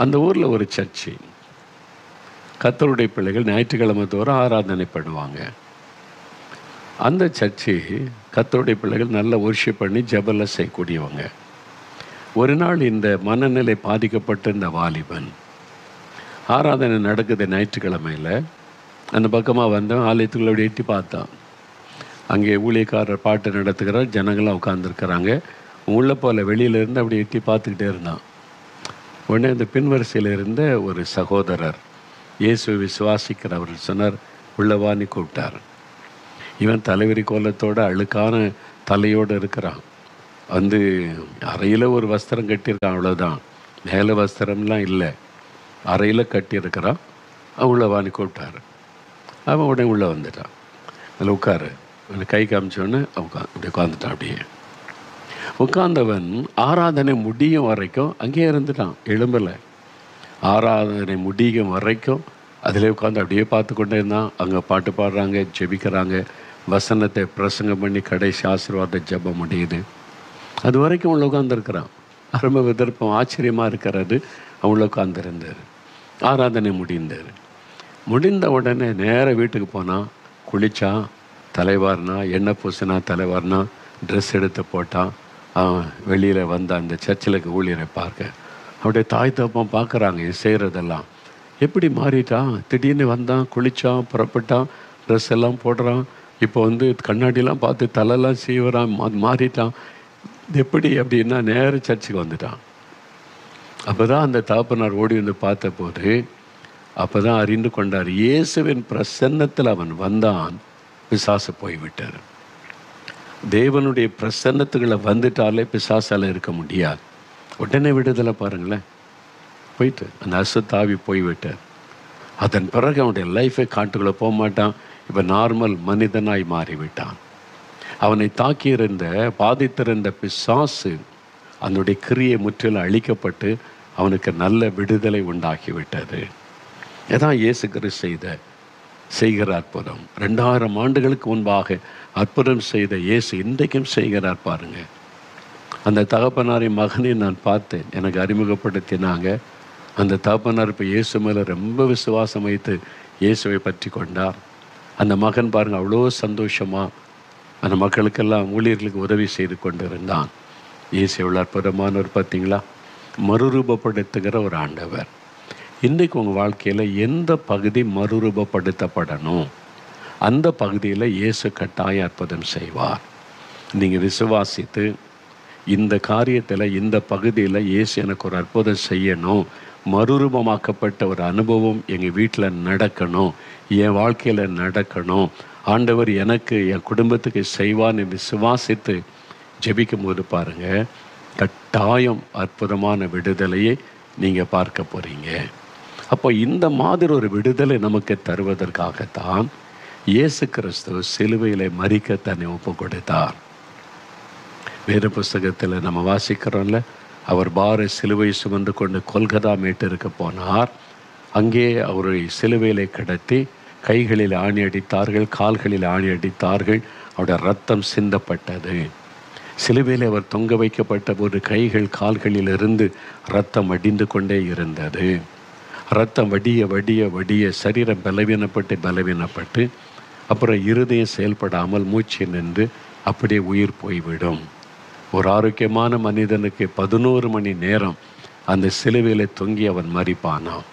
S1: அந்த ஊரில் ஒரு சர்ச்சு, கர்த்தருடைய பிள்ளைகள் ஞாயிற்றுக்கிழமை தோறும் ஆராதனை பண்ணுவாங்க. அந்த சர்ச்சு கர்த்தருடைய பிள்ளைகள் நல்ல வொர்ஷிப் பண்ணி ஜெபம்லாம் செய்யக்கூடியவங்க. ஒரு நாள் இந்த மனநிலை பாதிக்கப்பட்ட இந்த வாலிபன், ஆராதனை நடக்குது ஞாயிற்றுக்கிழமையில், அந்த பக்கமாக வந்தவன் ஆலயத்துக்குள்ள அப்படி எட்டி பார்த்தான். அங்கே ஊழியக்காரர் பாட்டு நடத்துகிறார், ஜனங்களாம் உட்காந்துருக்கிறாங்க. உள்ளே போல வெளியிலேருந்து அப்படி எட்டி பார்த்துக்கிட்டே இருந்தான். உடனே அந்த பின்வரிசையில் இருந்த ஒரு சகோதரர், இயேசுவை விசுவாசிக்கிறவர், சொன்னார், உள்ளவான்னு கூப்பிட்டார். இவன் தலைவரி கோலத்தோடு அழுக்கான தலையோடு இருக்கிறான். அறையில் ஒரு வஸ்திரம் கட்டியிருக்கான், அவ்வளோதான், மேலே வஸ்திரம்லாம் இல்லை, அறையில் கட்டியிருக்கிறான். உள்ளவான்னு கூப்பிட்டார். அவன் உடனே உள்ளே வந்துட்டான். அதில் உட்காரு, கை காமிச்சோடனே அப்படி உட்காந்துட்டான். அப்படியே உட்கார்ந்தவன் ஆராதனை முடியும் வரைக்கும் அங்கேயே இருந்துட்டான், எழும்பலை. ஆராதனை முடியும் வரைக்கும் அதிலே உட்காந்து அப்படியே பார்த்து கொண்டே இருந்தான். அங்கே பாட்டு பாடுறாங்க, ஜெபிக்கிறாங்க, வசனத்தை பிரசங்கம் பண்ணி கடைசி ஆசீர்வாத ஜெபம் முடியுது. அது வரைக்கும் உள்ள உட்காந்துருக்கிறான். ரொம்ப விதர்ப்பம், ஆச்சரியமாக இருக்கிறது. அவங்கள உட்காந்துருந்தார். ஆராதனை முடிந்தது. முடிந்த உடனே நேர வீட்டுக்கு போனான். குளித்தான், தலைவாரினா, எண்ணெய் பூசினா, தலைவாரினா, ட்ரெஸ் எடுத்து போட்டான். அவன் வெளியில் வந்த அந்த சர்ச்சில் ஊழியரை பார்க்க அவருடைய தாய் தப்பம் பார்க்குறாங்க இது செய்கிறதெல்லாம். எப்படி மாறிட்டான், திடீர்னு வந்தான், குளித்தான், புறப்பட்டான், ட்ரெஸ் எல்லாம் போடுறான், இப்போ கண்ணாடிலாம் பார்த்து தலைலாம் சீவரான், மாறிட்டான். இது எப்படி அப்படின்னா நேர சர்ச்சுக்கு வந்துட்டான். அப்போ தான் அந்த தகப்பனார் ஓடி வந்து பார்த்தபோது அப்போ தான் அறிந்து கொண்டார், இயேசுவின் பிரசன்னத்தில் அவன் வந்தான், பிசாசு போய்விட்டார். தேவனுடைய பிரசன்னத்துக்களை வந்துட்டாலே பிசாசால் இருக்க முடியாது. உடனே விடுதலை பாருங்களேன், போயிட்டு அந்த அசுத்தாவி போய்விட்டார். அதன் பிறகு அவனுடைய லைஃபை காட்டுக்குள்ளே போக மாட்டான். இப்போ நார்மல் மனிதனாய் மாறிவிட்டான். அவனை தாக்கியிருந்த பாதித்திருந்த பிசாசு அதனுடைய கிரியை முற்றிலும் அழிக்கப்பட்டு அவனுக்கு நல்ல விடுதலை உண்டாகிவிட்டது. இதான் இயேசு கிறிஸ்து செய்கிற அற்புதம். 2000 ஆண்டுகளுக்கு முன்பாக அற்புதம் செய்த இயேசு இன்றைக்கும் செய்கிறார் பாருங்க. அந்த தகப்பனாரின் மகனை நான் பார்த்தேன், எனக்கு அறிமுகப்படுத்தினாங்க. அந்த தகப்பனார் இப்போ இயேசு மேலே ரொம்ப விசுவாசம் வைத்து இயேசுவை பற்றி கொண்டார். அந்த மகன் பாருங்கள் அவ்வளோ சந்தோஷமாக அந்த மக்களுக்கெல்லாம் ஊழியர்களுக்கு உதவி செய்து கொண்டிருந்தான். இயேசு எவ்வளோ அற்புதமானவர் பார்த்தீங்களா, மறுரூபப்படுத்துகிற ஒரு ஆண்டவர். இன்றைக்கு உங்கள் வாழ்க்கையில் எந்த பகுதி மறுரூபப்படுத்தப்படணும், அந்த பகுதியில் இயேசு கட்டாய அற்புதம் செய்வார். நீங்கள் விசுவாசித்து இந்த காரியத்தில் இந்த பகுதியில் இயேசு எனக்கு ஒரு அற்புதம் செய்யணும், மறுரூபமாக்கப்பட்ட ஒரு அனுபவம் எங்கள் வீட்டில் நடக்கணும், என் வாழ்க்கையில் நடக்கணும், ஆண்டவர் எனக்கு என் குடும்பத்துக்கு செய்வான்னு விசுவாசித்து ஜெபிக்கும் போது பாருங்கள், கட்டாயம் அற்புதமான விடுதலையை நீங்கள் பார்க்க போகிறீங்க. அப்போ இந்த மாதிரி ஒரு விடுதலை நமக்கு தருவதற்காகத்தான் இயேசு கிறிஸ்து சிலுவையில் மரிக்க தன்னை ஒப்பு கொடுத்தார். வேத புஸ்தகத்தில் நம்ம வாசிக்கிறோம்ல, அவர் பார சிலுவை சுமந்து கொண்டு கொல்கதா மேட்டிற்கு போனார். அங்கே அவரை சிலுவையிலே கிடத்தி கைகளில் ஆணி அடித்தார்கள், கால்களில் ஆணி அடித்தார்கள், அவருடைய ரத்தம் சிந்தப்பட்டது. சிலுவையில் அவர் தொங்க வைக்கப்பட்ட போது கைகள் கால்களிலிருந்து ரத்தம் வடிந்து கொண்டே இருந்தது. ரத்தம் வடிய வடிய வடிய சரீரம் பலவீனப்பட்டு அப்புறம் இருதயம் செயல்படாமல் மூச்சு நின்று அப்படியே உயிர் போய்விடும். ஒரு ஆரோக்கியமான மனிதனுக்கு 11 மணி நேரம் அந்த சிலுவையில் தொங்கி அவன் மரிப்பானான்.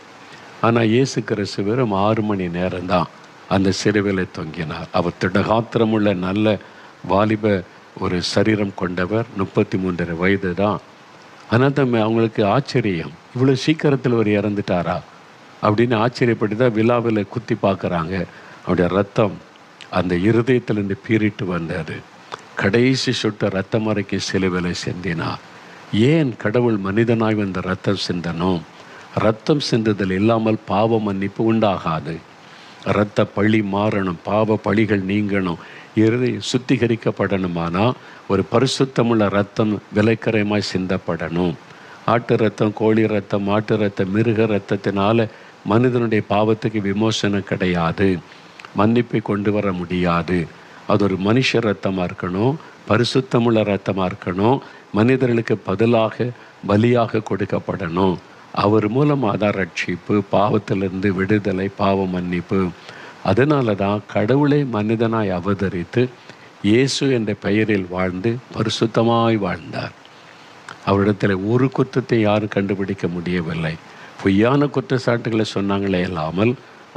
S1: ஆனால் இயேசு கிறிஸ்து வெறும் 6 மணி நேரம்தான் அந்த சிலுவையில் தொங்கினார். அவர் திடகாத்திரமுள்ள நல்ல வாலிப ஒரு சரீரம் கொண்டவர், 33 வயது தான். ஆனால் அவங்களுக்கு ஆச்சரியம், இவ்வளோ சீக்கிரத்தில் அவர் இறந்துட்டாரா அப்படின்னு ஆச்சரியப்பட்டு தான் விழாவில் குத்தி பார்க்குறாங்க. அவருடைய ரத்தம் அந்த இருதயத்திலிருந்து பீறிட்டு வந்தது. கடைசி சுட்ட ரத்தம் வரைக்கும் சிலுவையில் சிந்தினார். ஏன் கடவுள் மனிதனாய் வந்த ரத்தம் சிந்தனும்? ரத்தம் சிந்துதல் இல்லாமல் பாவ மன்னிப்பு உண்டாகாது. இரத்த பழி மாறணும், பாவ பழிகள் நீங்கணும், இருதயம் சுத்திகரிக்கப்படணுமானா ஒரு பரிசுத்தமுள்ள ரத்தம் விலைக்கரைமாய் சிந்தப்படணும். ஆட்டு ரத்தம், கோழி ரத்தம், மாட்டு ரத்தம், மிருக ரத்தத்தினால மனிதனுடைய பாவத்துக்கு விமோசனம் கிடையாது, மன்னிப்பை கொண்டு வர முடியாது. அது ஒரு மனுஷ ரத்தமாக இருக்கணும், பரிசுத்தமுள்ள ரத்தமாக இருக்கணும், மனிதர்களுக்கு பதிலாக பலியாக கொடுக்கப்படணும். அவர் மூலமாக தான் ரட்சிப்பு, பாவத்திலிருந்து விடுதலை, பாவ மன்னிப்பு. அதனால தான் கடவுளை மனிதனாய் அவதரித்து இயேசு என்ற பெயரில் வாழ்ந்து பரிசுத்தமாய் வாழ்ந்தார். அவரிடத்தில் ஒரு குற்றத்தை யாரும் கண்டுபிடிக்க முடியவில்லை. பொய்யான குற்றச்சாட்டுகளை சொன்னாங்களே இல்லாமல்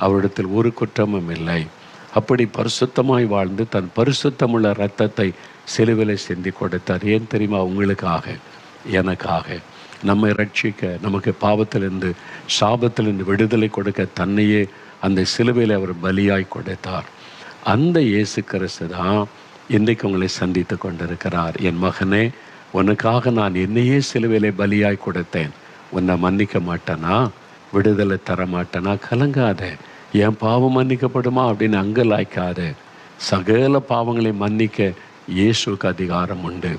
S1: அவரிடத்தில் ஒரு குற்றமும் இல்லை. அப்படி பரிசுத்தமாய் வாழ்ந்து தன் பரிசுத்தமுள்ள இரத்தத்தை சிலுவையில் சிந்தி கொடுத்தார். ஏன் தெரியுமா? உங்களுக்காக, எனக்காக, நம்மை ரட்சிக்க, நமக்கு பாவத்திலிருந்து சாபத்திலிருந்து விடுதலை கொடுக்க தன்னையே அந்த சிலுவையில் அவர் பலியாய் கொடுத்தார். அந்த இயேசு கிறிஸ்து தான் இன்றைக்கு உங்களை சந்தித்து கொண்டிருக்கிறார். என் மகனே, உனக்காக நான் என்னையே சிலுவையிலே பலியாய் கொடுத்தேன், உன்னை மன்னிக்க மாட்டேனா, விடுதலை தர மாட்டேனா? கலங்காத. என் பாவம் மன்னிக்கப்படுமா அப்படின்னு அங்கலாய்க்காத. சகல பாவங்களை மன்னிக்க இயேசுவுக்கு அதிகாரம் உண்டு.